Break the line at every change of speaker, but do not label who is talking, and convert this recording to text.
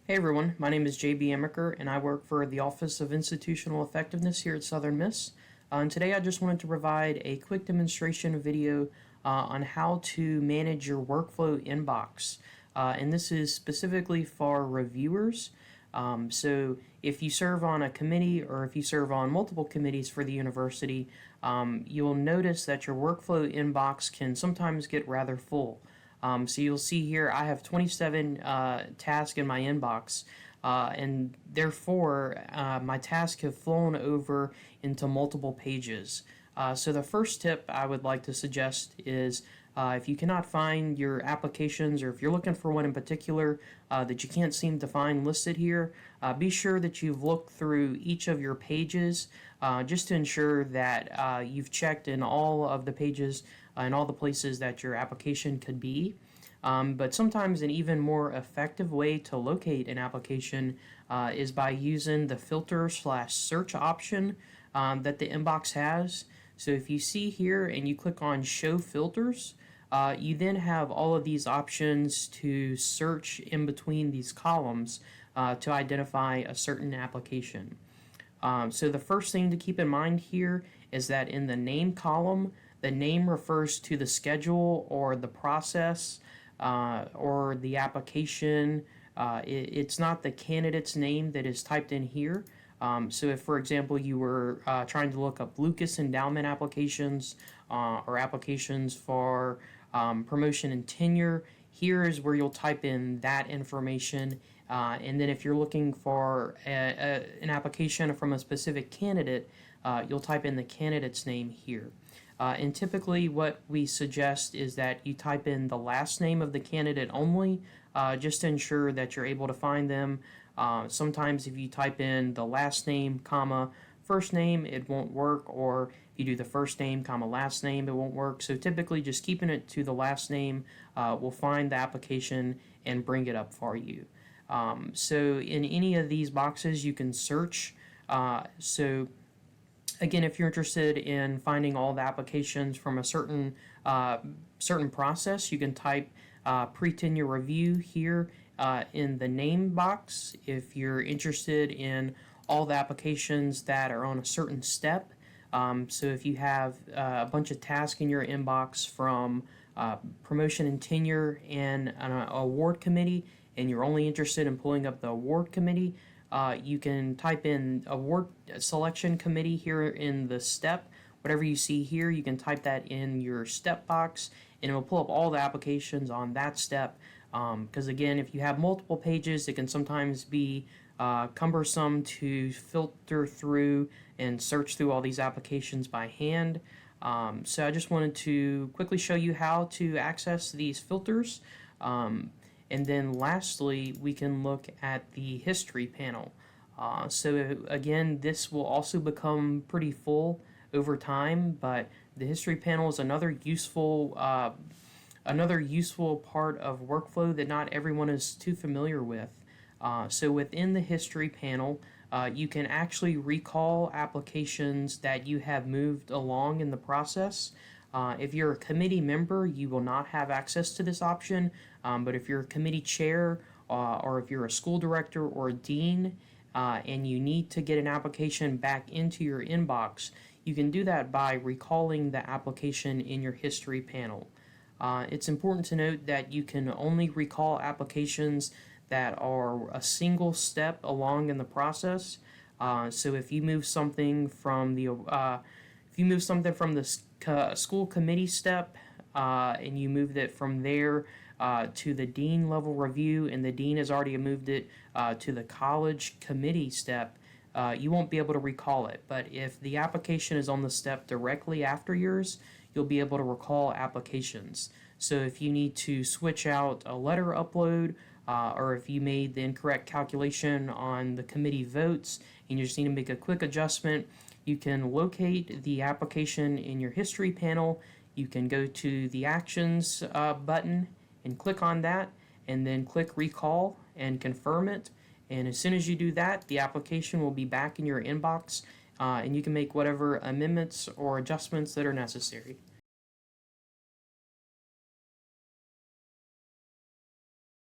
Hey everyone, my name is JB Emiker and I work for the Office of Institutional Effectiveness here at Southern Miss. And today I just wanted to provide a quick demonstration video on how to manage your workflow inbox. And this is specifically for reviewers. So if you serve on a committee or if you serve on multiple committees for the university, you'll notice that your workflow inbox can sometimes get rather full. So you'll see here I have 27 tasks in my inbox, and therefore my tasks have flown over into multiple pages. So the first tip I would like to suggest is if you cannot find your applications, or if you're looking for one in particular that you can't seem to find listed here, be sure that you've looked through each of your pages just to ensure that you've checked in all of the pages and all the places that your application could be. But sometimes an even more effective way to locate an application is by using the filter/search option that the inbox has. So if you see here and you click on show filters, you then have all of these options to search in between these columns to identify a certain application. So the first thing to keep in mind here is that in the name column, the name refers to the schedule or the process or the application. It's not the candidate's name that is typed in here. So if, for example, you were trying to look up Lucas Endowment applications or applications for promotion and tenure, here is where you'll type in that information. And then if you're looking for an application from a specific candidate, you'll type in the candidate's name here. And typically what we suggest is that you type in the last name of the candidate only, just to ensure that you're able to find them. Sometimes if you type in the last name, comma, first name, it won't work, or if you do the first name, comma, last name, it won't work. So typically just keeping it to the last name will find the application and bring it up for you. So in any of these boxes you can search. So again, if you're interested in finding all the applications from a certain process, you can type pre-tenure review here in the name box. If you're interested in all the applications that are on a certain step, so if you have a bunch of tasks in your inbox from promotion and tenure and an award committee, and you're only interested in pulling up the award committee, you can type in award selection committee here in the step. Whatever you see here, you can type that in your step box and it will pull up all the applications on that step. Because again, if you have multiple pages, it can sometimes be cumbersome to filter through and search through all these applications by hand. So I just wanted to quickly show you how to access these filters. And then lastly, we can look at the history panel. So again, this will also become pretty full over time, but the history panel is another useful part of workflow that not everyone is too familiar with. So within the history panel, you can actually recall applications that you have moved along in the process. If you're a committee member, you will not have access to this option, but if you're a committee chair or if you're a school director or a dean and you need to get an application back into your inbox, you can do that by recalling the application in your history panel. It's important to note that you can only recall applications that are a single step along in the process. So if you move something from the school committee step and you moved it from there to the dean level review, and the dean has already moved it to the college committee step, you won't be able to recall it. But if the application is on the step directly after yours, you'll be able to recall applications. So if you need to switch out a letter upload, or if you made the incorrect calculation on the committee votes and you just need to make a quick adjustment, you can locate the application in your history panel. You can go to the actions button and click on that, and then click recall and confirm it. And as soon as you do that, the application will be back in your inbox, and you can make whatever amendments or adjustments that are necessary.